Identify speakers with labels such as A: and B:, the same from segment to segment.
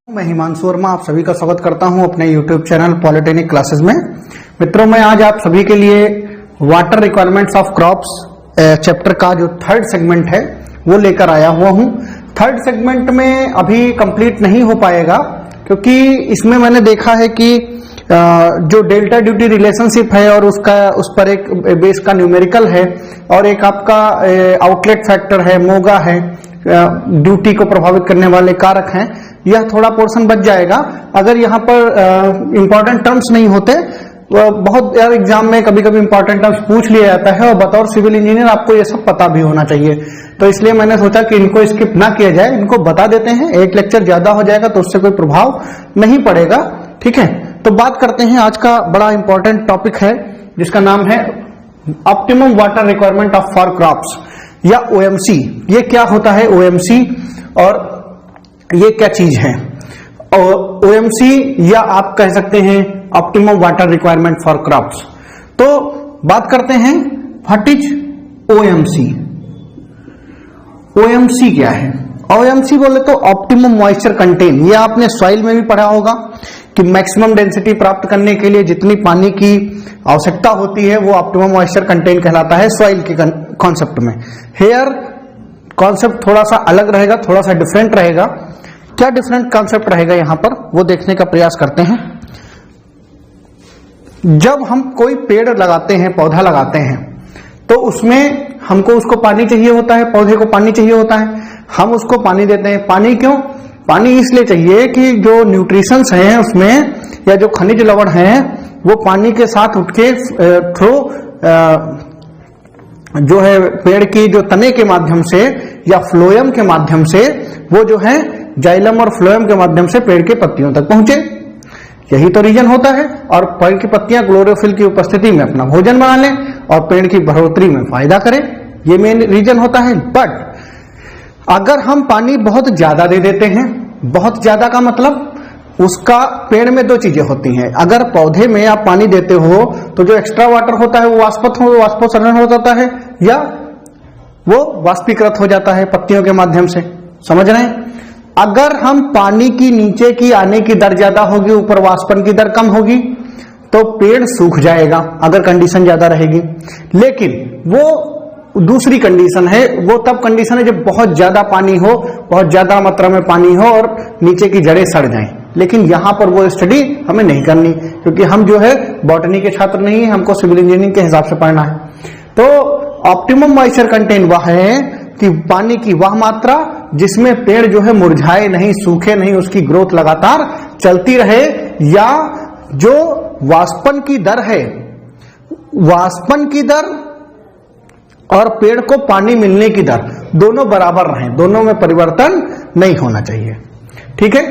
A: मैं हिमांशु वर्मा आप सभी का स्वागत करता हूं अपने YouTube चैनल पॉलिटेक्निक क्लासेस में। मित्रों, मैं आज आप सभी के लिए water requirements of crops chapter का जो थर्ड सेगमेंट है वो लेकर आया हुआ हूं। थर्ड सेगमेंट में अभी कंप्लीट नहीं हो पाएगा क्योंकि इसमें मैंने देखा है कि जो डेल्टा ड्यूटी रिलेशनशिप है और उस पर एक बेस का न्यूमेरिकल है और एक आपका आउटलेट फैक्टर है, मोगा है, ड्यूटी को प्रभावित करने वाले कारक हैं। यह थोड़ा पोर्शन बच जाएगा अगर यहाँ पर इंपॉर्टेंट टर्म्स नहीं होते। बहुत यार एग्जाम में कभी कभी इंपॉर्टेंट टर्म्स पूछ लिया जाता है और बतौर सिविल इंजीनियर आपको ये सब पता भी होना चाहिए, तो इसलिए मैंने सोचा कि इनको स्किप ना किया जाए, इनको बता देते हैं। एक लेक्चर ज्यादा हो जाएगा तो उससे कोई प्रभाव नहीं पड़ेगा। ठीक है, तो बात करते हैं। आज का बड़ा इंपॉर्टेंट टॉपिक है जिसका नाम है optimum water requirement of for crops या ओएमसी। ये क्या होता है ओएमसी और ये क्या चीज है? और ओएमसी या आप कह सकते हैं optimum water requirement for crops. तो बात करते हैं व्हाट इज ओएमसी। ओएमसी क्या है? ओएमसी बोले तो ऑप्टिमम मॉइस्चर कंटेन। ये आपने सॉइल में भी पढ़ा होगा कि मैक्सिमम डेंसिटी प्राप्त करने के लिए जितनी पानी की आवश्यकता होती है वो ऑप्टिमम मॉइस्चर कंटेन कहलाता है सॉइल के कॉन्सेप्ट में। हेयर कॉन्सेप्ट थोड़ा सा अलग रहेगा, थोड़ा सा डिफरेंट रहेगा। क्या डिफरेंट कॉन्सेप्ट रहेगा यहां पर वो देखने का प्रयास करते हैं। जब हम कोई पेड़ लगाते हैं, पौधा लगाते हैं, तो उसमें हमको उसको पानी चाहिए होता है, पौधे को पानी चाहिए होता है, हम उसको पानी देते हैं। पानी क्यों? पानी इसलिए चाहिए कि जो न्यूट्रिशंस हैं उसमें या जो खनिज लवण हैं वो पानी के साथ उठ के थ्रू जो है पेड़ की जो तने के माध्यम से या फ्लोएम के माध्यम से वो जो है जाइलम और फ्लोएम के माध्यम से पेड़ की पत्तियों तक पहुंचे। यही तो रीजन होता है। और पेड़ की पत्तियां क्लोरोफिल की उपस्थिति में अपना भोजन बना लें और पेड़ की बढ़ोतरी में फायदा करें, ये मेन रीजन होता है। बट अगर हम पानी बहुत ज्यादा दे देते हैं, बहुत ज्यादा का मतलब उसका पेड़ में दो चीजें होती हैं। अगर पौधे में आप पानी देते हो तो जो एक्स्ट्रा वाटर होता है वो वाष्पोत्सर्जन हो जाता है या वो वाष्पीकृत हो जाता है पत्तियों के माध्यम से। समझ रहे हैं? अगर हम पानी की नीचे की आने की दर ज्यादा होगी, ऊपर वाष्पन की दर कम होगी, तो पेड़ सूख जाएगा अगर कंडीशन ज्यादा रहेगी। लेकिन वो दूसरी कंडीशन है, वो तब कंडीशन है जब बहुत ज्यादा पानी हो, बहुत ज्यादा मात्रा में पानी हो और नीचे की जड़ें सड़ जाएं। लेकिन यहां पर वो स्टडी हमें नहीं करनी क्योंकि हम जो है बॉटनी के छात्र नहीं है, हमको सिविल इंजीनियरिंग के हिसाब से पढ़ना है। तो ऑप्टिमम मॉइस्चर कंटेंट वह है कि पानी की वह मात्रा जिसमें पेड़ जो है मुरझाए नहीं, सूखे नहीं, उसकी ग्रोथ लगातार चलती रहे, या जो वाष्पन की दर है, वाष्पन की दर और पेड़ को पानी मिलने की दर दोनों बराबर रहें, दोनों में परिवर्तन नहीं होना चाहिए। ठीक है,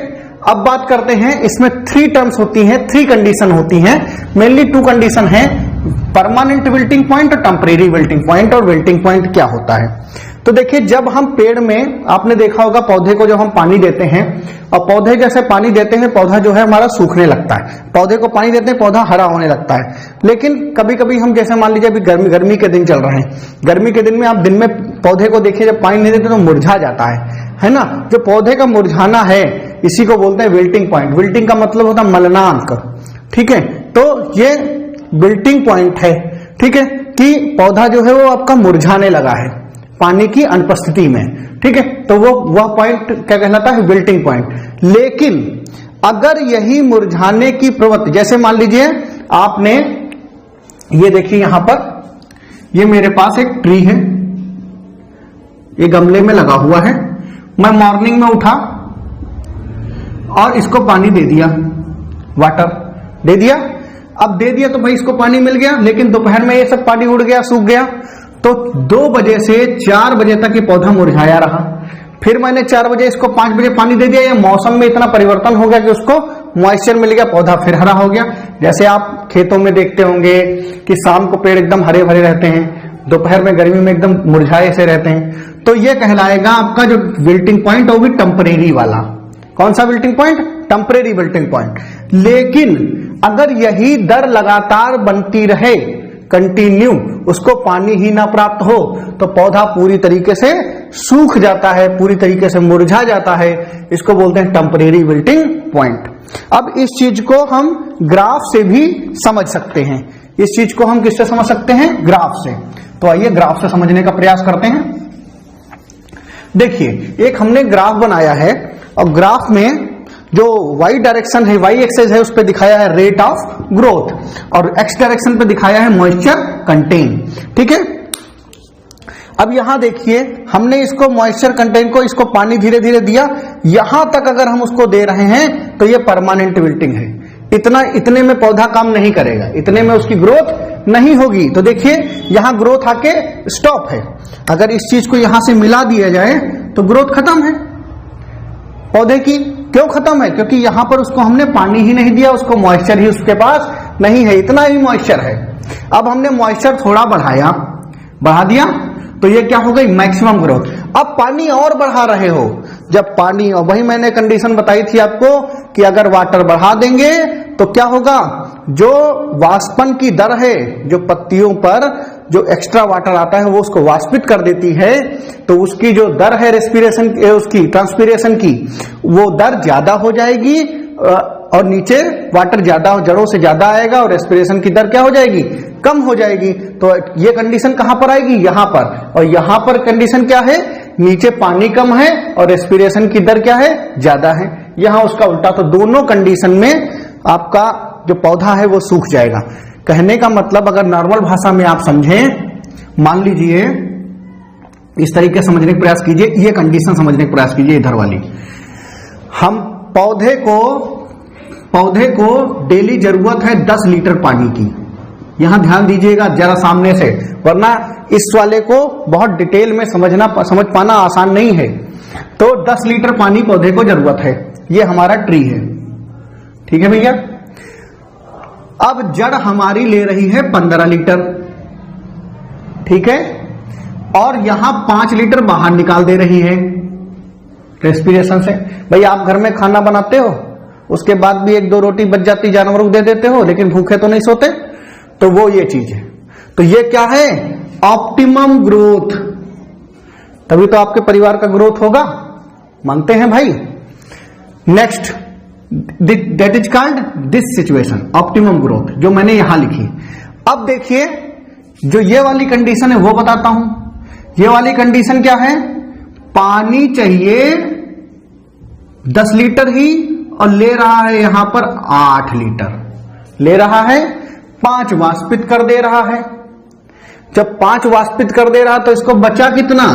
A: अब बात करते हैं। इसमें 3 टर्म्स होती हैं, 3 कंडीशन होती हैं। मेनली 2 कंडीशन है, परमानेंट विल्टिंग पॉइंट और टेम्परेरी विल्टिंग पॉइंट। और विल्टिंग पॉइंट क्या होता है? तो देखिए, जब हम पेड़ में, आपने देखा होगा पौधे को जब हम पानी देते हैं और पौधे जैसे पानी देते हैं पौधा जो है हमारा सूखने लगता है। पौधे को पानी देते हैं पौधा हरा होने लगता है। लेकिन कभी कभी हम जैसे मान लीजिए अभी गर्मी के दिन चल रहे हैं, गर्मी के दिन में आप दिन में पौधे को देखिए जब पानी नहीं देते तो मुरझा जाता है ना। जो पौधे का मुरझाना है इसी को बोलते हैं विल्टिंग पॉइंट। विल्टिंग का मतलब होता है मलनांक। ठीक है, तो ये विल्टिंग पॉइंट है। ठीक है, कि पौधा जो है वो आपका मुरझाने लगा है पानी की अनुपस्थिति में। ठीक है, तो वह पॉइंट क्या कहलाता है? Wilting point. लेकिन अगर यही मुरझाने की प्रवृत्ति, जैसे मान लीजिए आपने ये देखिए यहां पर, ये मेरे पास एक ट्री है, ये गमले में लगा हुआ है। मैं मॉर्निंग में उठा और इसको पानी दे दिया, वाटर दे दिया। अब दे दिया तो भाई इसको पानी मिल गया, लेकिन दोपहर में ये सब पानी उड़ गया, सूख गया। तो 2 बजे से 4 बजे तक ये पौधा मुरझाया रहा। फिर मैंने 4 बजे इसको 5 बजे पानी दे दिया। ये मौसम में इतना परिवर्तन हो गया कि उसको मॉइस्चर मिल गया, पौधा फिर हरा हो गया। जैसे आप खेतों में देखते होंगे कि शाम को पेड़ एकदम हरे भरे रहते हैं, दोपहर में गर्मी में एकदम मुरझाए से रहते हैं। तो ये कहलाएगा आपका जो विल्टिंग पॉइंट होगी टेम्परेरी वाला। कौन सा wilting point? Temporary wilting point. लेकिन अगर यही दर लगातार बनती रहे कंटिन्यू उसको पानी ही ना प्राप्त हो तो पौधा पूरी तरीके से सूख जाता है, पूरी तरीके से मुरझा जाता है। इसको बोलते हैं टेम्परेरी विल्टिंग पॉइंट। अब इस चीज को हम ग्राफ से भी समझ सकते हैं। इस चीज को हम किससे समझ सकते हैं? ग्राफ से। तो आइए ग्राफ से समझने का प्रयास करते हैं। देखिए, एक हमने ग्राफ बनाया है और ग्राफ में जो y डायरेक्शन है, y एक्सेस है, उस पर दिखाया है रेट ऑफ ग्रोथ और x डायरेक्शन पे दिखाया है मॉइस्चर कंटेन। ठीक है, अब यहां देखिए, हमने इसको मॉइस्चर कंटेन को, इसको पानी धीरे धीरे दिया, यहां तक अगर हम उसको दे रहे हैं तो ये परमानेंट विल्टिंग है। इतने में पौधा काम नहीं करेगा, इतने में उसकी ग्रोथ नहीं होगी। तो देखिए यहां ग्रोथ आके स्टॉप है। अगर इस चीज को यहां से मिला दिया जाए तो ग्रोथ खत्म है पौधे की। क्यों खत्म है? क्योंकि यहां पर उसको हमने पानी ही नहीं दिया, उसको मॉइस्चर ही उसके पास नहीं है, इतना ही मॉइस्चर है। अब हमने मॉइस्चर थोड़ा बढ़ा दिया तो ये क्या हो गई? Maximum growth. अब पानी और बढ़ा रहे हो, जब पानी, और वही मैंने कंडीशन बताई थी आपको कि अगर वाटर बढ़ा देंगे तो क्या होगा? जो वाष्पन की दर है, जो पत्तियों पर जो एक्स्ट्रा वाटर आता है वो उसको वाष्पित कर देती है, तो उसकी जो दर है रेस्पिरेशन, उसकी ट्रांसपिरेशन की, वो दर ज्यादा हो जाएगी और नीचे वाटर ज्यादा, जड़ों से ज्यादा आएगा और रेस्पिरेशन की दर क्या हो जाएगी? कम हो जाएगी। तो ये कंडीशन कहां पर आएगी? यहां पर। और यहां पर कंडीशन क्या है? नीचे पानी कम है और रेस्पिरेशन की दर क्या है? ज्यादा है। यहां उसका उल्टा। तो दोनों कंडीशन में आपका जो पौधा है वो सूख जाएगा। कहने का मतलब, अगर नॉर्मल भाषा में आप समझें, मान लीजिए इस तरीके समझने का प्रयास कीजिए, ये कंडीशन समझने का प्रयास कीजिए इधर वाली। हम पौधे को डेली जरूरत है 10 लीटर पानी की। यहां ध्यान दीजिएगा जरा सामने से, वरना इस वाले को बहुत डिटेल में समझ पाना आसान नहीं है। तो 10 लीटर पानी पौधे को जरूरत है। ये हमारा ट्री है, ठीक है भैया। अब जड़ हमारी ले रही है 15 लीटर, ठीक है, और यहां 5 लीटर बाहर निकाल दे रही है रेस्पिरेशन से। भाई आप घर में खाना बनाते हो, उसके बाद भी 1-2 रोटी बच जाती जानवरों को दे देते हो, लेकिन भूखे तो नहीं सोते। तो वो ये चीज है। तो ये क्या है? Optimum growth. तभी तो आपके परिवार का ग्रोथ होगा, मानते हैं भाई। Next, that is called this situation, optimum growth, जो मैंने यहां लिखी। अब देखिए, जो ये वाली कंडीशन है वो बताता हूं। ये वाली कंडीशन क्या है? पानी चाहिए 10 लीटर ही और ले रहा है यहां पर 8 लीटर ले रहा है, 5 वाष्पित कर दे रहा है। जब 5 वाष्पित कर दे रहा तो इसको बचा कितना?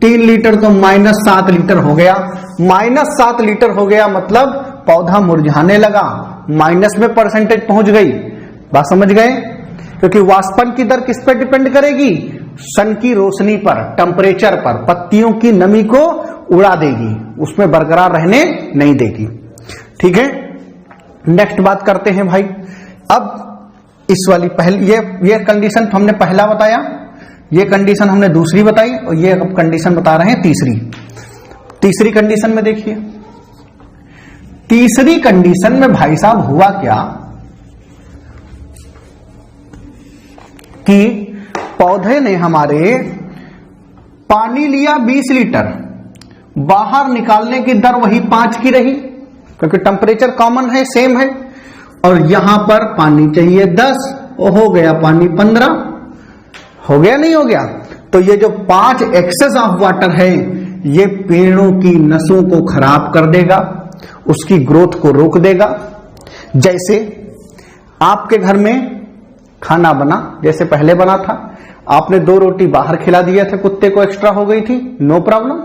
A: 3 लीटर, तो -7 लीटर हो गया। -7 लीटर हो गया मतलब पौधा मुरझाने लगा, माइनस में परसेंटेज पहुंच गई। बात समझ गए? क्योंकि वाष्पन की दर किस पर डिपेंड करेगी? सन की रोशनी पर, टेम्परेचर पर, पत्तियों की नमी को उड़ा देगी, उसमें बरकरार रहने नहीं देगी। ठीक है, नेक्स्ट बात करते हैं भाई। अब इस वाली पहली ये कंडीशन हमने पहला बताया, ये कंडीशन हमने दूसरी बताई, और ये अब कंडीशन बता रहे हैं तीसरी कंडीशन में देखिए। तीसरी कंडीशन में भाई साहब हुआ क्या कि पौधे ने हमारे पानी लिया 20 लीटर, बाहर निकालने की दर वही 5 की रही, क्योंकि टेम्परेचर कॉमन है, सेम है, और यहां पर पानी चाहिए 10, हो गया पानी 15, हो गया नहीं हो गया? तो ये जो 5 एक्सेस ऑफ वाटर है, ये पेड़ों की नसों को खराब कर देगा, उसकी ग्रोथ को रोक देगा। जैसे आपके घर में खाना बना, जैसे पहले बना था, आपने 2 रोटी बाहर खिला दिया था, कुत्ते को एक्स्ट्रा हो गई थी, नो प्रॉब्लम।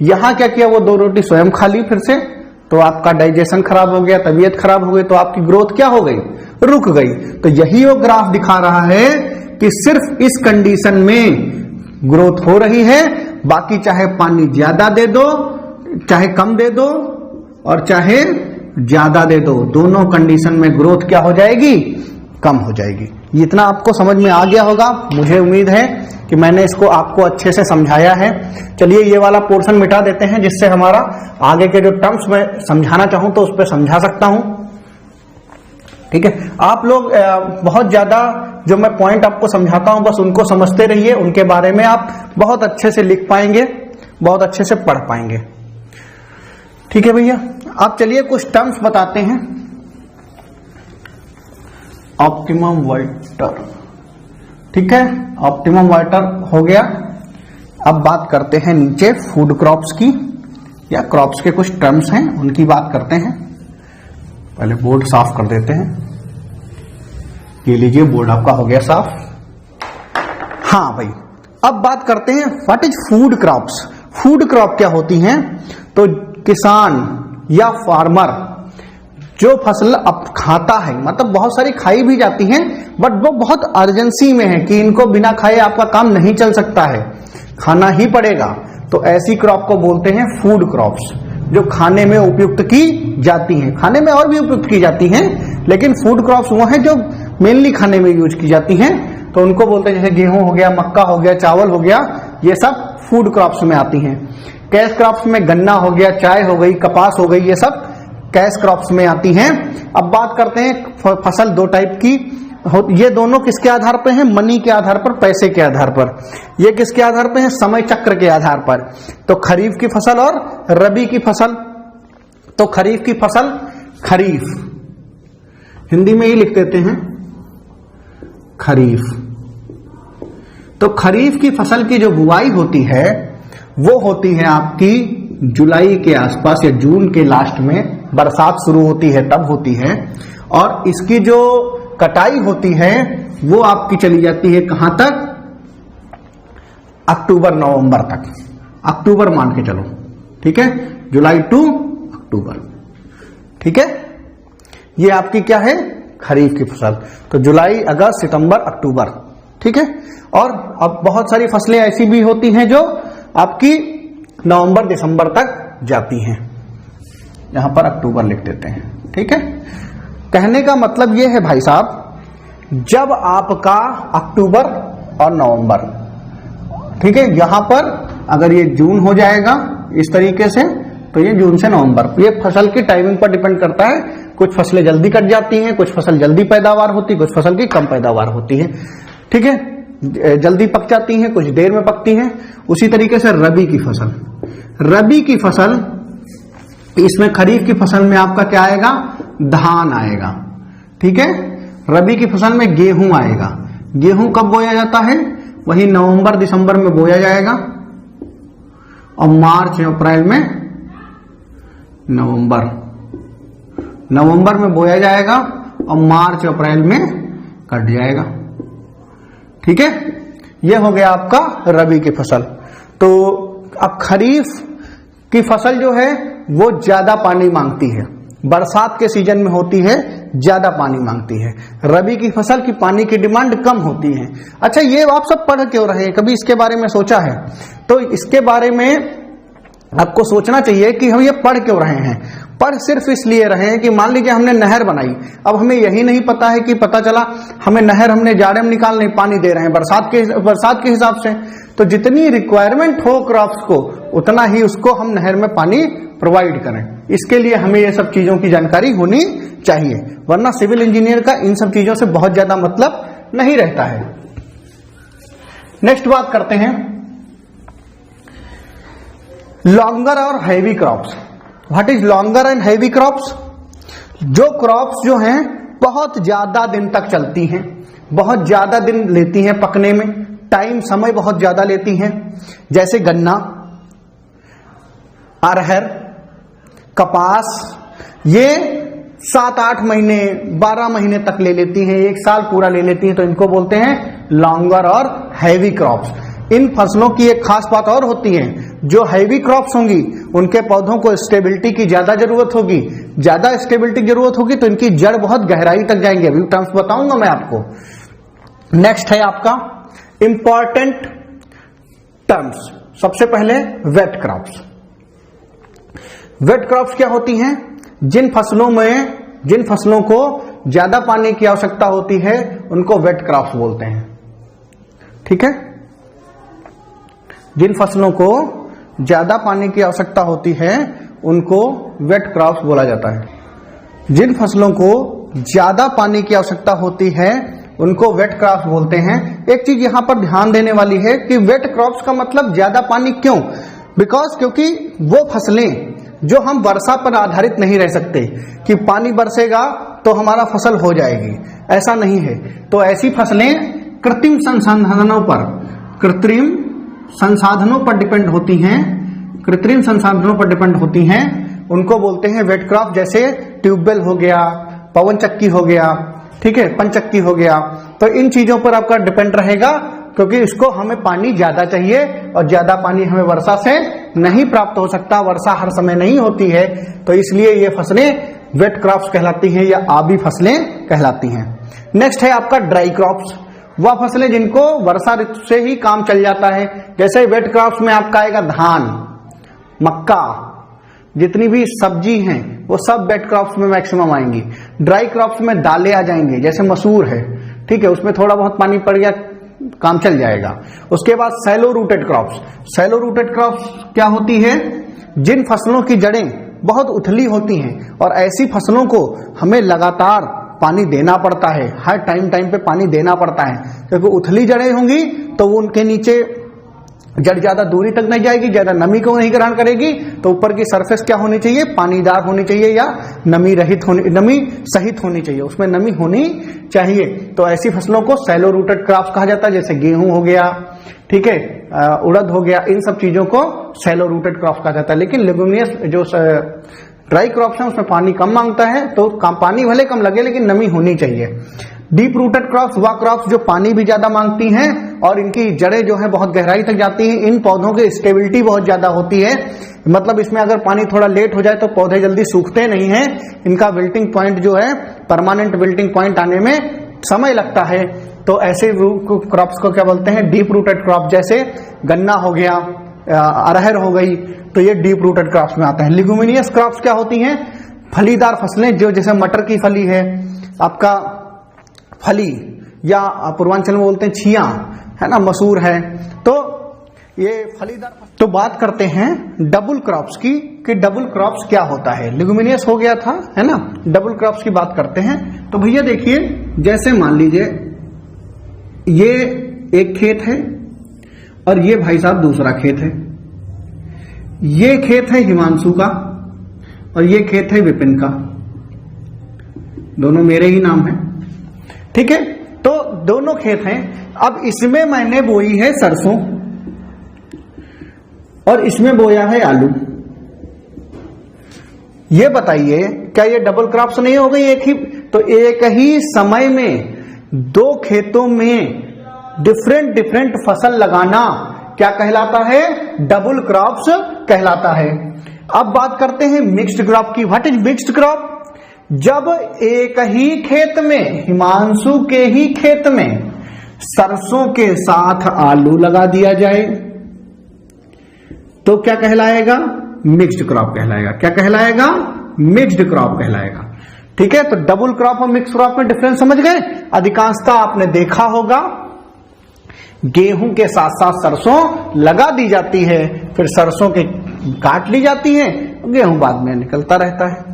A: यहां क्या किया? वो 2 रोटी स्वयं खा ली फिर से, तो आपका डाइजेशन खराब हो गया, तबीयत खराब हो गई, तो आपकी ग्रोथ क्या हो गई? रुक गई। तो यही वो ग्राफ दिखा रहा है कि सिर्फ इस कंडीशन में ग्रोथ हो रही है, बाकी चाहे पानी ज्यादा दे दो, चाहे कम दे दो, और चाहे ज्यादा दे दो, दोनों कंडीशन में ग्रोथ क्या हो जाएगी? कम हो जाएगी। इतना आपको समझ में आ गया होगा, मुझे उम्मीद है कि मैंने इसको आपको अच्छे से समझाया है। चलिए ये वाला पोर्शन मिटा देते हैं, जिससे हमारा आगे के जो टर्म्स में समझाना चाहूं तो उस पर समझा सकता हूं। ठीक है, आप लोग बहुत ज्यादा जो मैं पॉइंट आपको समझाता हूं बस उनको समझते रहिए, उनके बारे में आप बहुत अच्छे से लिख पाएंगे, बहुत अच्छे से पढ़ पाएंगे। ठीक है भैया, आप चलिए कुछ टर्म्स बताते हैं। ऑप्टिमम वाटर, ठीक है, ऑप्टिमम वाटर हो गया। अब बात करते हैं नीचे फूड क्रॉप्स की, या क्रॉप्स के कुछ टर्म्स हैं उनकी बात करते हैं। पहले बोर्ड साफ कर देते हैं। ये लीजिए बोर्ड आपका हो गया साफ। हाँ भाई, अब बात करते हैं what is food crops. Food crop क्या होती हैं? तो किसान या फार्मर जो फसल अब खाता है, मतलब बहुत सारी खाई भी जाती हैं बट वो बहुत अर्जेंसी में है कि इनको बिना खाए आपका काम नहीं चल सकता है, खाना ही पड़ेगा, तो ऐसी क्रॉप को बोलते हैं फूड क्रॉप्स, जो खाने में उपयुक्त की जाती हैं। खाने में और भी उपयुक्त की जाती हैं, लेकिन फूड क्रॉप्स वो हैं जो मेनली खाने में यूज की जाती हैं, तो उनको बोलते हैं जैसे गेहूं हो गया, मक्का हो गया, चावल हो गया, ये सब फूड क्रॉप्स में आती हैं। कैश क्रॉप्स में गन्ना हो गया, चाय हो गई, कपास हो गई, ये सब कैश क्रॉप्स में आती हैं। अब बात करते हैं फसल दो टाइप की, ये दोनों किसके आधार पर हैं? मनी के आधार पर, पैसे के आधार पर। ये किसके आधार पर है? समय चक्र के आधार पर। तो खरीफ की फसल और रबी की फसल। तो खरीफ की फसल, खरीफ हिंदी में ही लिख देते हैं खरीफ। तो खरीफ की फसल की जो बुआई होती है वो होती है आपकी जुलाई के आसपास या जून के लास्ट में, बरसात शुरू होती है तब होती है। और इसकी जो कटाई होती है वो आपकी चली जाती है कहां तक? अक्टूबर नवंबर तक। अक्टूबर मान के चलो, ठीक है, जुलाई टू अक्टूबर, ठीक है। ये आपकी क्या है? खरीफ की फसल। तो जुलाई, अगस्त, सितंबर, अक्टूबर, ठीक है। और अब बहुत सारी फसलें ऐसी भी होती हैं जो आपकी नवंबर दिसंबर तक जाती हैं, यहां पर अक्टूबर लिख देते हैं, ठीक है। कहने का मतलब यह है भाई साहब, जब आपका अक्टूबर और नवंबर, ठीक है, यहां पर अगर ये जून हो जाएगा इस तरीके से, तो ये जून से नवंबर, ये फसल की टाइमिंग पर डिपेंड करता है। कुछ फसलें जल्दी कट जाती हैं, कुछ फसल जल्दी पैदावार होती है, कुछ फसल की कम पैदावार होती है, ठीक है, जल्दी पक जाती हैं, कुछ देर में पकती हैं। उसी तरीके से रबी की फसल, रबी की फसल, इसमें खरीफ की फसल में आपका क्या आएगा? धान आएगा, ठीक है। रबी की फसल में गेहूं आएगा। गेहूं कब बोया जाता है? वही नवंबर दिसंबर में बोया जाएगा, और मार्च अप्रैल में, नवंबर में बोया जाएगा और मार्च अप्रैल में कट जाएगा, ठीक है। यह हो गया आपका रबी की फसल। तो अब खरीफ की फसल जो है वो ज्यादा पानी मांगती है, बरसात के सीजन में होती है, ज्यादा पानी मांगती है। रबी की फसल की पानी की डिमांड कम होती है। अच्छा, ये आप सब पढ़ क्यों रहे हैं? कभी इसके बारे में सोचा है? तो इसके बारे में आपको सोचना चाहिए कि हम ये पढ़ क्यों रहे हैं। पढ़ सिर्फ इसलिए रहे हैं कि मान लीजिए हमने नहर बनाई, अब हमें यही नहीं पता है कि पता चला हमें नहर, हमने जाड़े में निकाल नहीं, पानी दे रहे हैं बरसात के हिसाब से, तो जितनी रिक्वायरमेंट हो क्रॉप्स को उतना ही उसको हम नहर में पानी प्रोवाइड करें। इसके लिए हमें ये सब चीजों की जानकारी होनी चाहिए, वरना सिविल इंजीनियर का इन सब चीजों से बहुत ज्यादा मतलब नहीं रहता है। नेक्स्ट बात करते हैं लॉन्गर और heavy crops. What is longer and heavy crops? जो क्रॉप्स जो हैं बहुत ज्यादा दिन तक चलती हैं, बहुत ज्यादा दिन लेती हैं पकने में, टाइम समय बहुत ज्यादा लेती हैं, जैसे गन्ना, अरहर, कपास, ये 7-8 महीने 12 महीने तक ले लेती हैं, 1 साल पूरा ले लेती हैं, तो इनको बोलते हैं लॉन्गर और हैवी क्रॉप्स। इन फसलों की एक खास बात और होती है, जो हैवी क्रॉप्स होंगी उनके पौधों को स्टेबिलिटी की ज्यादा जरूरत होगी, ज्यादा स्टेबिलिटी की जरूरत होगी तो इनकी जड़ बहुत गहराई तक जाएंगे, अभी टर्म्स बताऊंगा मैं आपको। नेक्स्ट है आपका इंपॉर्टेंट टर्म्स, सबसे पहले वेट क्रॉप्स। वेट क्रॉप्स क्या होती हैं? जिन फसलों को ज्यादा पानी की आवश्यकता होती है उनको वेट क्रॉप्स बोलते हैं, ठीक है। जिन फसलों को ज्यादा पानी की आवश्यकता होती है उनको वेट क्रॉप्स बोला जाता है। जिन फसलों को ज्यादा पानी की आवश्यकता होती है उनको वेट क्रॉप्स बोलते हैं। एक चीज यहां पर ध्यान देने वाली है कि वेट क्रॉप्स का मतलब ज्यादा पानी क्यों? बिकॉज क्योंकि वो फसलें जो हम वर्षा पर आधारित नहीं रह सकते कि पानी बरसेगा तो हमारा फसल हो जाएगी, ऐसा नहीं है। तो ऐसी फसलें कृत्रिम संसाधनों पर डिपेंड होती हैं, कृत्रिम संसाधनों पर डिपेंड होती हैं, उनको बोलते हैं वेट क्रॉप। जैसे ट्यूबवेल हो गया, पवन चक्की हो गया, ठीक है, पंचक्की हो गया। तो इन चीजों पर आपका डिपेंड रहेगा क्योंकि इसको हमें पानी ज्यादा चाहिए और ज्यादा पानी हमें वर्षा से नहीं प्राप्त हो सकता, वर्षा हर समय नहीं होती है। तो इसलिए ये फसलें वेट क्रॉप्स कहलाती हैं या आबी फसलें कहलाती हैं। नेक्स्ट है आपका ड्राई क्रॉप्स, वह फसलें जिनको वर्षा ऋतु से ही काम चल जाता है। जैसे वेट क्रॉप्स में आपका आएगा धान, मक्का, जितनी भी सब्जी हैं वो सब वेट क्रॉप्स में मैक्सिमम आएंगी। ड्राई क्रॉप्स में दालें आ जाएंगे, जैसे मसूर है, ठीक है, उसमें थोड़ा बहुत पानी पड़ गया काम चल जाएगा। उसके बाद shallow rooted crops, shallow rooted crops क्या होती है? जिन फसलों की जड़ें बहुत उथली होती हैं और ऐसी फसलों को हमें लगातार पानी देना पड़ता है, हर टाइम पे पानी देना पड़ता है, क्योंकि उथली जड़ें होंगी तो वो उनके नीचे जड़ ज्यादा दूरी तक नहीं जाएगी, ज्यादा नमी को नहीं ग्रहण करेगी। तो ऊपर की सरफेस क्या होनी चाहिए? पानीदार होनी चाहिए या नमी सहित होनी चाहिए, उसमें नमी होनी चाहिए। तो ऐसी फसलों को सैलो रूटेड क्रॉप्स कहा जाता है। जैसे गेहूं हो गया, ठीक है, उड़द हो गया, इन सब चीजों को सैलो रूटेड क्रॉप्स कहा जाता है। लेकिन लेगुमिनियस जो ड्राई क्रॉप्स है उसमें पानी कम मांगता है, तो पानी भले कम लगे लेकिन नमी होनी चाहिए। डीप रूटेड क्रॉप्स वह क्रॉप्स जो पानी भी ज्यादा मांगती हैं और इनकी जड़ें जो है बहुत गहराई तक जाती हैं। इन पौधों की स्टेबिलिटी बहुत ज्यादा होती है, मतलब इसमें अगर पानी थोड़ा लेट हो जाए तो पौधे जल्दी सूखते नहीं हैं। इनका विल्टिंग पॉइंट जो है, परमानेंट विल्टिंग पॉइंट आने में समय लगता है। तो ऐसे क्रॉप्स को क्या बोलते हैं? Deep rooted crop. जैसे गन्ना हो गया, अरहर हो गई, तो ये डीप रूटेड क्रॉप्स में आते हैं। लिगुमिनियस क्रॉप्स क्या होती हैं? फलीदार फसलें, जो जैसे मटर की फली है, आपका फली, या पूर्वांचल में बोलते हैं छिया, है ना, मसूर है, तो ये फलीदार। तो बात करते हैं डबल क्रॉप्स की कि डबल क्रॉप्स क्या होता है। लिगुमिनियस हो गया था, है ना, डबल क्रॉप्स की बात करते हैं। तो भैया देखिए, जैसे मान लीजिए ये एक खेत है और ये भाई साहब दूसरा खेत है। ये खेत है हिमांशु का और ये खेत है विपिन का, दोनों मेरे ही नाम है, ठीक है। तो दोनों खेत हैं। अब इसमें मैंने बोई है सरसों और इसमें बोया है आलू। ये बताइए क्या ये डबल क्रॉप्स नहीं हो गई? एक ही तो एक ही समय में दो खेतों में डिफरेंट फसल लगाना क्या कहलाता है? डबल क्रॉप्स कहलाता है। अब बात करते हैं मिक्स्ड क्रॉप की। What is mixed crop? जब एक ही खेत में, हिमांशु के ही खेत में सरसों के साथ आलू लगा दिया जाए तो क्या कहलाएगा? मिक्स्ड क्रॉप कहलाएगा। क्या कहलाएगा? मिक्स्ड क्रॉप कहलाएगा, ठीक है। तो डबल क्रॉप और मिक्स्ड क्रॉप में डिफरेंस समझ गए? अधिकांशतः आपने देखा होगा गेहूं के साथ साथ सरसों लगा दी जाती है, फिर सरसों के काट ली जाती है, गेहूं बाद में निकलता रहता है।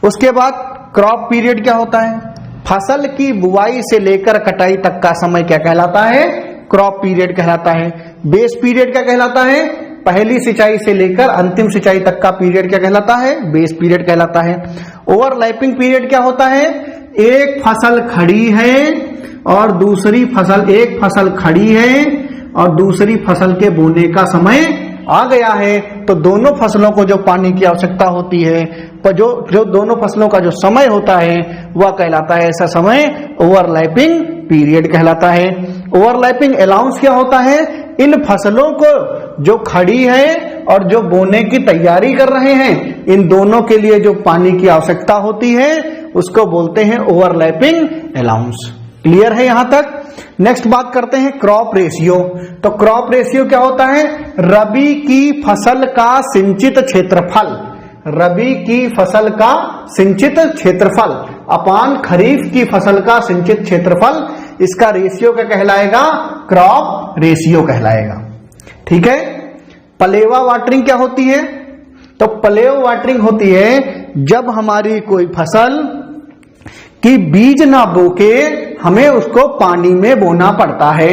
A: उसके बाद क्रॉप पीरियड क्या होता है? फसल की बुआई से लेकर कटाई तक का समय क्या कहलाता है? क्रॉप पीरियड कहलाता है। बेस पीरियड क्या कहलाता है? पहली सिंचाई से लेकर अंतिम सिंचाई तक का पीरियड क्या कहलाता है? बेस पीरियड कहलाता है। ओवरलैपिंग पीरियड क्या होता है? एक फसल खड़ी है और दूसरी फसल, एक फसल खड़ी है और दूसरी फसल के बोने का समय आ गया है, तो दोनों फसलों को जो पानी की आवश्यकता होती है, पर जो दोनों फसलों का जो समय होता है वह कहलाता है, ऐसा समय ओवरलैपिंग पीरियड कहलाता है। ओवरलैपिंग अलाउंस क्या होता है? इन फसलों को जो खड़ी है और जो बोने की तैयारी कर रहे हैं, इन दोनों के लिए जो पानी की आवश्यकता होती है उसको बोलते हैं ओवरलैपिंग अलाउंस। क्लियर है यहां तक? नेक्स्ट बात करते हैं क्रॉप रेशियो। तो क्रॉप रेशियो क्या होता है? रबी की फसल का सिंचित क्षेत्रफल, रबी की फसल का सिंचित क्षेत्रफल अपान खरीफ की फसल का सिंचित क्षेत्रफल, इसका रेशियो क्या कहलाएगा? क्रॉप रेशियो कहलाएगा, ठीक है। पलेवा वाटरिंग क्या होती है? तो पलेवा वाटरिंग होती है जब हमारी कोई फसल कि बीज ना बो के हमें उसको पानी में बोना पड़ता है।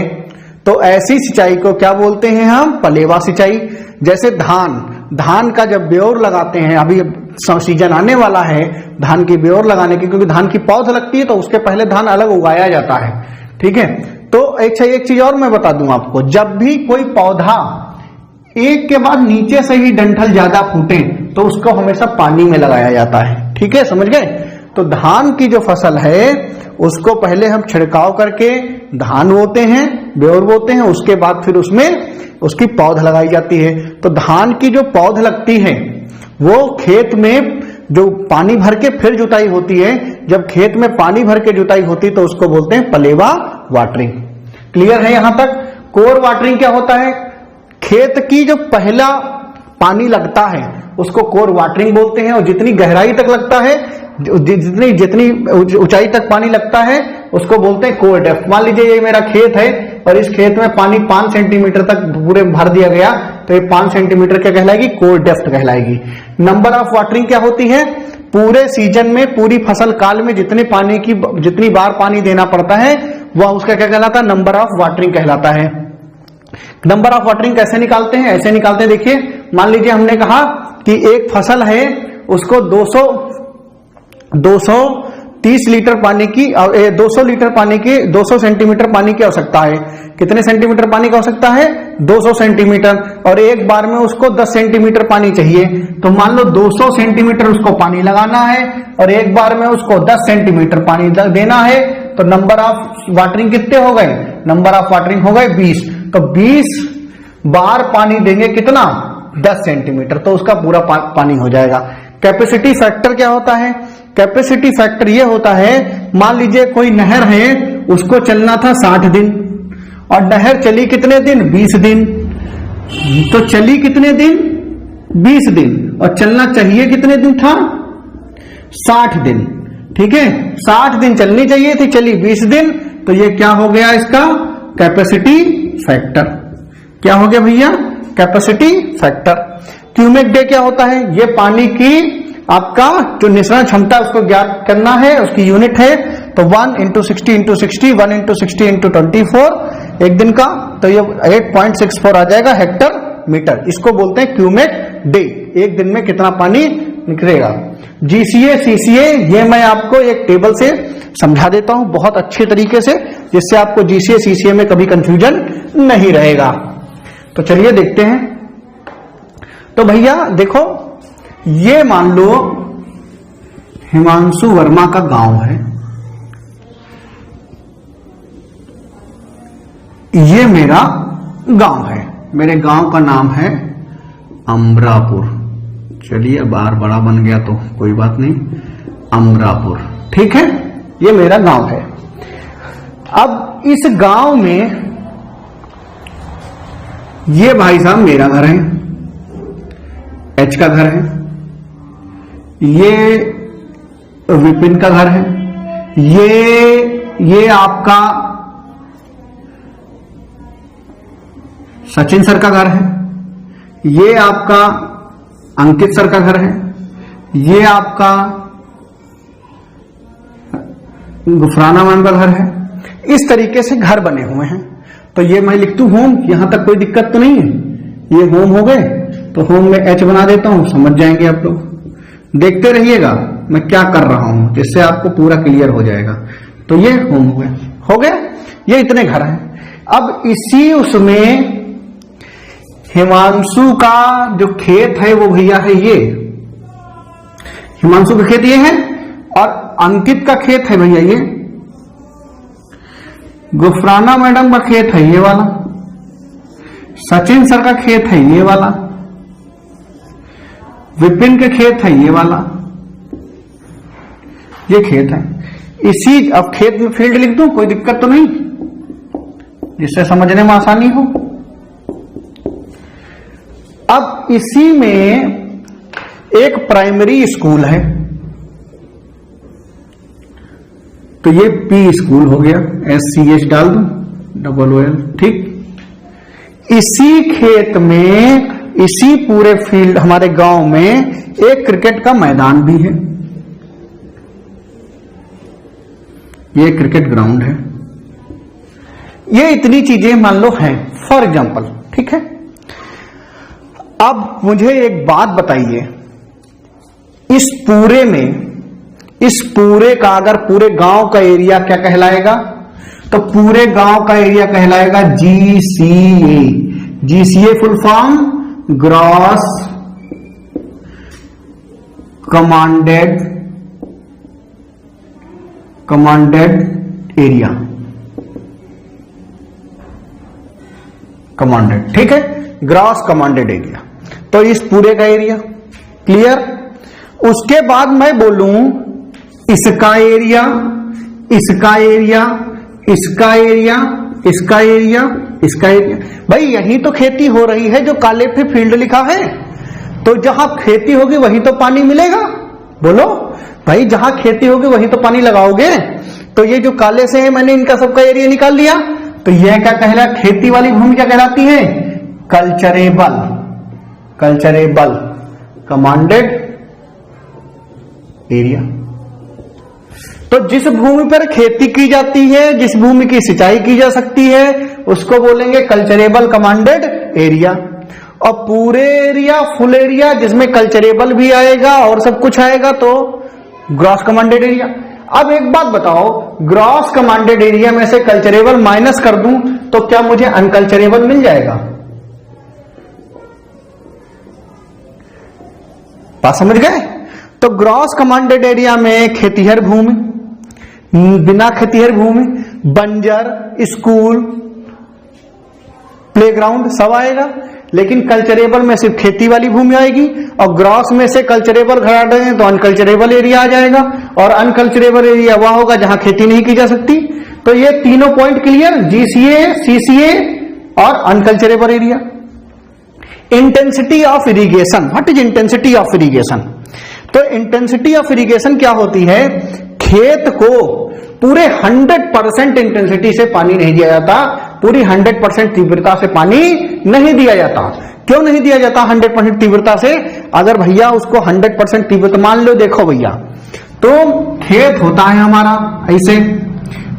A: तो ऐसी सिंचाई को क्या बोलते हैं हम? पलेवा सिंचाई। जैसे धान का जब ब्योर लगाते हैं, अभी सीजन आने वाला है धान की ब्योर लगाने की, क्योंकि धान की पौध लगती है तो उसके पहले धान अलग उगाया जाता है, ठीक है। तो एक चीज और मैं बता दूं आपको, जब भी कोई पौधा एक के बाद नीचे से ही डंठल ज्यादा फूटे तो उसको हमेशा पानी में लगाया जाता है, ठीक है, समझ गए। तो धान की जो फसल है उसको पहले हम छिड़काव करके धान बोते हैं, ब्योर बोते हैं, उसके बाद फिर उसमें उसकी पौध लगाई जाती है। तो धान की जो पौध लगती है वो खेत में जो पानी भर के फिर जुताई होती है, जब खेत में पानी भर के जुताई होती है तो उसको बोलते हैं पलेवा वाटरिंग। क्लियर है यहां तक? कोर वाटरिंग क्या होता है? खेत की जो पहला पानी लगता है उसको कोर वाटरिंग बोलते हैं, और जितनी गहराई तक लगता है, जितनी ऊंचाई तक पानी लगता है उसको बोलते हैं कोर डेप्थ। मान लीजिए ये मेरा खेत है और इस खेत में पानी 5 सेंटीमीटर तक पूरे भर दिया गया, तो ये 5 सेंटीमीटर क्या कहलाएगी? कोर डेप्थ कहलाएगी। नंबर ऑफ वाटरिंग क्या होती है? पूरे सीजन में, पूरी फसल काल में जितनी बार पानी देना पड़ता है वह उसका क्या कहलाता है? नंबर ऑफ वाटरिंग कहलाता है। नंबर ऑफ वाटरिंग कैसे निकालते हैं? ऐसे निकालते हैं, देखिए, मान लीजिए हमने कहा कि एक फसल है उसको 230 लीटर पानी की, 200 लीटर पानी की, 200 सेंटीमीटर पानी की आवश्यकता है। कितने सेंटीमीटर पानी की आवश्यकता है? 200 सेंटीमीटर। और एक बार में उसको 10 सेंटीमीटर पानी चाहिए, तो मान लो 200 सेंटीमीटर उसको पानी लगाना है और एक बार में उसको 10 सेंटीमीटर पानी देना है। तो नंबर ऑफ वाटरिंग कितने हो गए? नंबर ऑफ वाटरिंग हो गए 20। तो 20 बार पानी देंगे, कितना? 10 सेंटीमीटर, तो उसका पूरा पानी हो जाएगा। कैपेसिटी फैक्टर क्या होता है? कैपेसिटी फैक्टर ये होता है, मान लीजिए कोई नहर है, उसको चलना था 60 दिन और नहर चली कितने दिन? 20 दिन। तो चली कितने दिन? 20 दिन। और चलना चाहिए कितने दिन था? 60 दिन, ठीक है। 60 दिन चलनी चाहिए थी, चली 20 दिन, तो ये क्या हो गया? इसका कैपेसिटी फैक्टर। क्या हो गया भैया? Capacity factor. क्यूमेक डे क्या होता है? ये पानी की आपका जो निःसरण क्षमता उसको ज्ञात करना है, उसकी यूनिट है। तो 1 × 60 × 60, 1 × 60 × 24 एक दिन का, तो ये 8.64 आ जाएगा हेक्टर मीटर। इसको बोलते हैं क्यूमेक डे। एक दिन में कितना पानी निकलेगा। जीसीए सीसीए ये मैं आपको एक टेबल से समझा देता हूं बहुत अच्छे तरीके से, जिससे आपको जीसीए सीसीए में कभी कंफ्यूजन नहीं रहेगा। तो चलिए देखते हैं। तो भैया देखो, ये मान लो हिमांशु वर्मा का गांव है, ये मेरा गांव है, मेरे गांव का नाम है अमरापुर। चलिए बार बड़ा बन गया तो कोई बात नहीं, अमरापुर, ठीक है, ये मेरा गांव है। अब इस गांव में ये भाई साहब मेरा घर है, एच का घर है, ये विपिन का घर है, ये आपका सचिन सर का घर है, ये आपका अंकित सर का घर है, ये आपका गुफराना मैम का घर है। इस तरीके से घर बने हुए हैं। तो ये मैं लिख दूं होम, यहां तक कोई दिक्कत तो नहीं है। ये होम हो गए, तो होम में एच बना देता हूं, समझ जाएंगे आप लोग। देखते रहिएगा मैं क्या कर रहा हूं, जिससे आपको पूरा क्लियर हो जाएगा। तो ये होम हो गया, ये इतने घर हैं। अब इसी उसमें हिमांशु का जो खेत है वो भैया है ये, हिमांशु का खेत ये है, और अंकित का खेत है भैया ये, गुफराना मैडम का खेत है ये वाला, सचिन सर का खेत है ये वाला, विपिन के खेत है ये वाला, ये खेत है। इसी, अब खेत में फील्ड लिख दूं, कोई दिक्कत तो नहीं, जिससे समझने में आसानी हो। अब इसी में एक प्राइमरी स्कूल है, तो ये पी स्कूल हो गया, SCH डाल दूं, OOL, ठीक। इसी खेत में, इसी पूरे फील्ड हमारे गांव में एक क्रिकेट का मैदान भी है। ये क्रिकेट ग्राउंड है। ये इतनी चीजें मान लो हैं फॉर एग्जाम्पल, ठीक है। अब मुझे एक बात बताइए, इस पूरे में, इस पूरे का अगर पूरे गांव का एरिया क्या कहलाएगा, तो पूरे गांव का एरिया कहलाएगा GCA। GCA full form gross commanded area, commanded, ठीक है, ग्रॉस कमांडेड एरिया। तो इस पूरे का एरिया क्लियर। उसके बाद मैं बोलूं इसका एरिया, इसका एरिया, इसका एरिया, इसका एरिया, इसका एरिया। भाई यही तो खेती हो रही है जो काले पे फील्ड लिखा है, तो जहां खेती होगी वही तो पानी मिलेगा। बोलो भाई, जहां खेती होगी वही तो पानी लगाओगे। तो ये जो काले से है मैंने इनका सबका एरिया निकाल लिया, तो यह क्या कहला, खेती वाली भूमि क्या कहलाती है, कल्चरेबल, कल्चरेबल कमांडेड एरिया। तो जिस भूमि पर खेती की जाती है, जिस भूमि की सिंचाई की जा सकती है, उसको बोलेंगे कल्चरेबल कमांडेड एरिया। और पूरे एरिया, फुल एरिया जिसमें कल्चरेबल भी आएगा और सब कुछ आएगा, तो ग्रॉस कमांडेड एरिया। अब एक बात बताओ, ग्रॉस कमांडेड एरिया में से कल्चरेबल माइनस कर दूं तो क्या मुझे अनकल्चरेबल मिल जाएगा? बात समझ गए? तो ग्रॉस कमांडेड एरिया में खेतीहर भूमि, बिना खेतीहर भूमि, बंजर, स्कूल, प्लेग्राउंड सब आएगा। लेकिन कल्चरेबल में सिर्फ खेती वाली भूमि आएगी, और ग्रॉस में से कल्चरेबल घटा दें तो अनकल्चरेबल एरिया आ जाएगा, और अनकल्चरेबल एरिया वहां होगा जहां खेती नहीं की जा सकती। तो ये तीनों पॉइंट क्लियर, GCA, CCA और unculturable area. Intensity of irrigation, what is intensity of irrigation? तो इंटेंसिटी ऑफ इरिगेशन क्या होती है, खेत को पूरे 100% इंटेंसिटी से पानी नहीं दिया जाता, पूरी 100% तीव्रता से पानी नहीं दिया जाता। क्यों नहीं दिया जाता 100% तीव्रता से? अगर भैया उसको 100% तीव्रता मान लो, देखो भैया, तो खेत होता है हमारा, ऐसे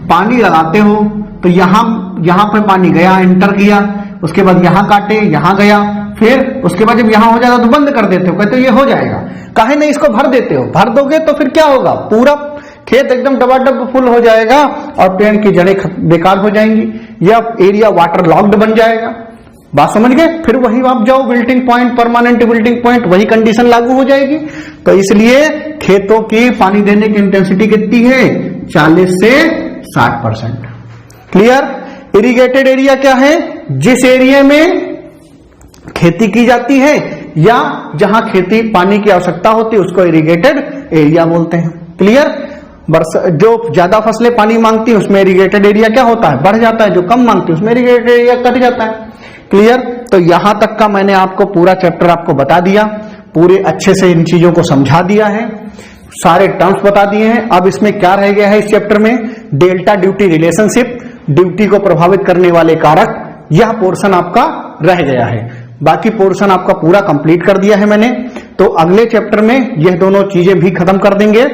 A: पानी लगाते हो तो यहां पे पानी गया, एंटर किया, उसके बाद यहां काटे, यहां गया, फिर उसके बाद जब यहां हो जाएगा तो बंद कर देते हो, कहते हो ये हो जाएगा। काहे नहीं इसको भर देते हो? भर दोगे तो फिर क्या होगा, पूरा खेत एकदम डबाडब फुल हो जाएगा और पेड़ की जड़ें बेकार हो जाएंगी, या एरिया वाटर लॉक्ड बन जाएगा। बात समझ गए? फिर वही आप जाओ wilting point, permanent wilting point, वही कंडीशन लागू हो जाएगी। तो इसलिए खेतों की पानी देने की इंटेंसिटी कितनी है, 40 से 60%। क्लियर? इरिगेटेड एरिया क्या है, जिस एरिया में खेती की जाती है या जहां खेती पानी की आवश्यकता होती है उसको इरिगेटेड एरिया बोलते हैं। क्लियर? जो ज्यादा फसलें पानी मांगती है उसमें इरिगेटेड एरिया क्या होता है, बढ़ जाता है, जो कम मांगती है उसमें इरिगेटेड एरिया कट जाता है। क्लियर? तो यहां तक का मैंने आपको पूरा चैप्टर आपको बता दिया, पूरे अच्छे से इन चीजों को समझा दिया है, सारे टर्म्स बता दिए हैं। अब इसमें क्या रह गया है इस चैप्टर में, डेल्टा ड्यूटी रिलेशनशिप, ड्यूटी को प्रभावित करने वाले कारक, यह पोर्शन आपका रह गया है। बाकी पोर्शन आपका पूरा कंप्लीट कर दिया है मैंने। तो अगले चैप्टर में यह दोनों चीजें भी खत्म कर देंगे,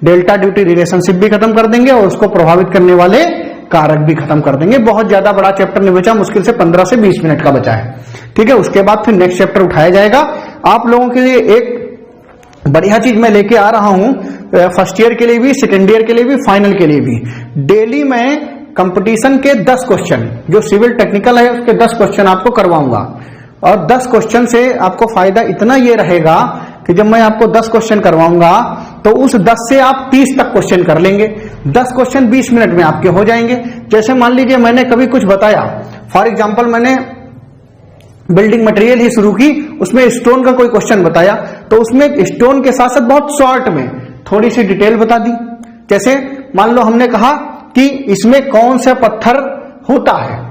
A: डेल्टा ड्यूटी रिलेशनशिप भी खत्म कर देंगे और उसको प्रभावित करने वाले कारक भी खत्म कर देंगे। बहुत ज्यादा बड़ा चैप्टर नहीं बचा, मुश्किल से 15 से 20 मिनट का बचा है। ठीक है, उसके बाद फिर नेक्स्ट चैप्टर उठाया जाएगा। आप लोगों के लिए एक बढ़िया चीज मैं लेके आ रहा हूं, फर्स्ट ईयर के लिए भी, सेकेंड ईयर के लिए भी, फाइनल के लिए भी। डेली मैं कंपटीशन के 10 क्वेश्चन, जो सिविल टेक्निकल है उसके 10 क्वेश्चन आपको करवाऊंगा। और 10 क्वेश्चन से आपको फायदा इतना ये रहेगा कि जब मैं आपको 10 क्वेश्चन करवाऊंगा तो उस 10 से आप 30 तक क्वेश्चन कर लेंगे। 10 क्वेश्चन 20 मिनट में आपके हो जाएंगे। जैसे मान लीजिए मैंने कभी कुछ बताया, फॉर एग्जाम्पल मैंने बिल्डिंग मटेरियल ही शुरू की, उसमें स्टोन का कोई क्वेश्चन बताया, तो उसमें स्टोन के साथ साथ बहुत शॉर्ट में थोड़ी सी डिटेल बता दी। जैसे मान लो हमने कहा कि इसमें कौन सा पत्थर होता है,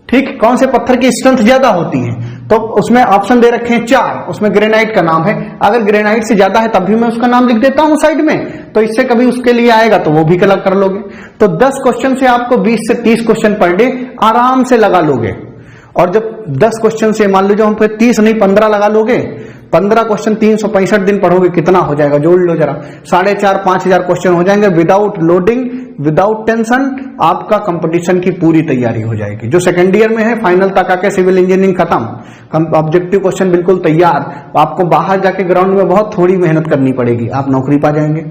A: ठीक, कौन से पत्थर की स्ट्रेंथ ज्यादा होती है, तो उसमें ऑप्शन दे रखे हैं 4, उसमें ग्रेनाइट का नाम है। अगर ग्रेनाइट से ज्यादा है तब भी मैं उसका नाम लिख देता हूं साइड में, तो इससे कभी उसके लिए आएगा तो वो भी कलेक्ट कर लोगे। तो 10 क्वेश्चन से आपको 20 से 30 क्वेश्चन पर डे आराम से लगा लोगे। और जब 10 क्वेश्चन से मान लो जो हम पे 30 नहीं 15 लगा लोगे, 15 क्वेश्चन 365 दिन पढ़ोगे, कितना हो जाएगा, जोड़ लो जरा, 4,500-5,000 क्वेश्चन हो जाएंगे विदाउट लोडिंग, विदाउट टेंशन आपका कंपटीशन की पूरी तैयारी हो जाएगी। जो सेकेंड ईयर में है फाइनल तक आके सिविल इंजीनियरिंग खत्म, ऑब्जेक्टिव क्वेश्चन बिल्कुल तैयार, आपको बाहर जाके ग्राउंड में बहुत थोड़ी मेहनत करनी पड़ेगी, आप नौकरी पा जाएंगे।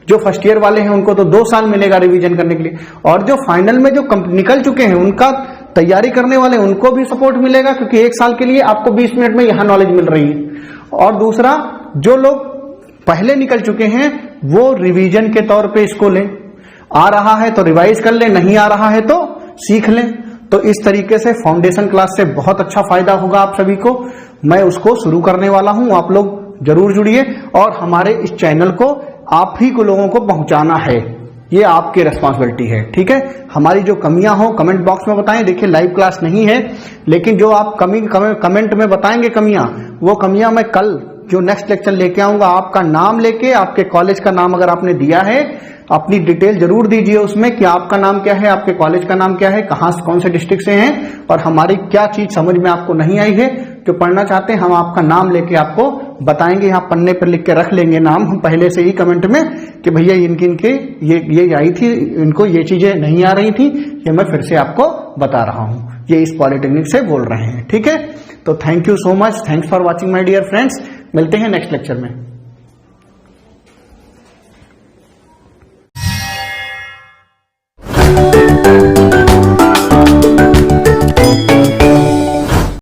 A: जो फर्स्ट ईयर वाले हैं उनको तो 2 साल मिलेगा रिवीजन करने के लिए, और जो फाइनल में जो निकल चुके हैं उनका तैयारी करने वाले उनको भी सपोर्ट मिलेगा, क्योंकि 1 साल के लिए आपको 20 मिनट में यहां नॉलेज मिल रही है। और दूसरा, जो लोग पहले निकल चुके हैं वो रिवीजन के तौर पे इसको लें, आ रहा है तो रिवाइज कर लें, नहीं आ रहा है तो सीख लें। तो इस तरीके से फाउंडेशन क्लास से बहुत अच्छा फायदा होगा आप सभी को। मैं उसको शुरू करने वाला हूं, आप लोग जरूर जुड़िए, और हमारे इस चैनल को आप ही को लोगों को पहुंचाना है, ये आपकी रिस्पॉन्सिबिलिटी है, ठीक है। हमारी जो कमियां हो कमेंट बॉक्स में बताएं। देखिए लाइव क्लास नहीं है, लेकिन जो आप कमेंट में बताएंगे कमियां, वो कमियां मैं कल जो नेक्स्ट लेक्चर लेके आऊंगा, आपका नाम लेके, आपके कॉलेज का नाम अगर आपने दिया है, अपनी डिटेल जरूर दीजिए उसमें कि आपका नाम क्या है, आपके कॉलेज का नाम क्या है, कहां कौन से डिस्ट्रिक्ट से हैं, और हमारी क्या चीज समझ में आपको नहीं आई है, जो पढ़ना चाहते हैं, हम आपका नाम लेके आपको बताएंगे। यहाँ पन्ने पर लिख के रख लेंगे नाम हम पहले से ही कमेंट में कि भैया इनके ये आई थी, इनको ये चीजें नहीं आ रही थी, ये मैं फिर से आपको बता रहा हूं, ये इस पॉलिटेक्निक से बोल रहे हैं, ठीक है। तो thank you so much, thanks for watching my dear friends. मिलते हैं नेक्स्ट लेक्चर में।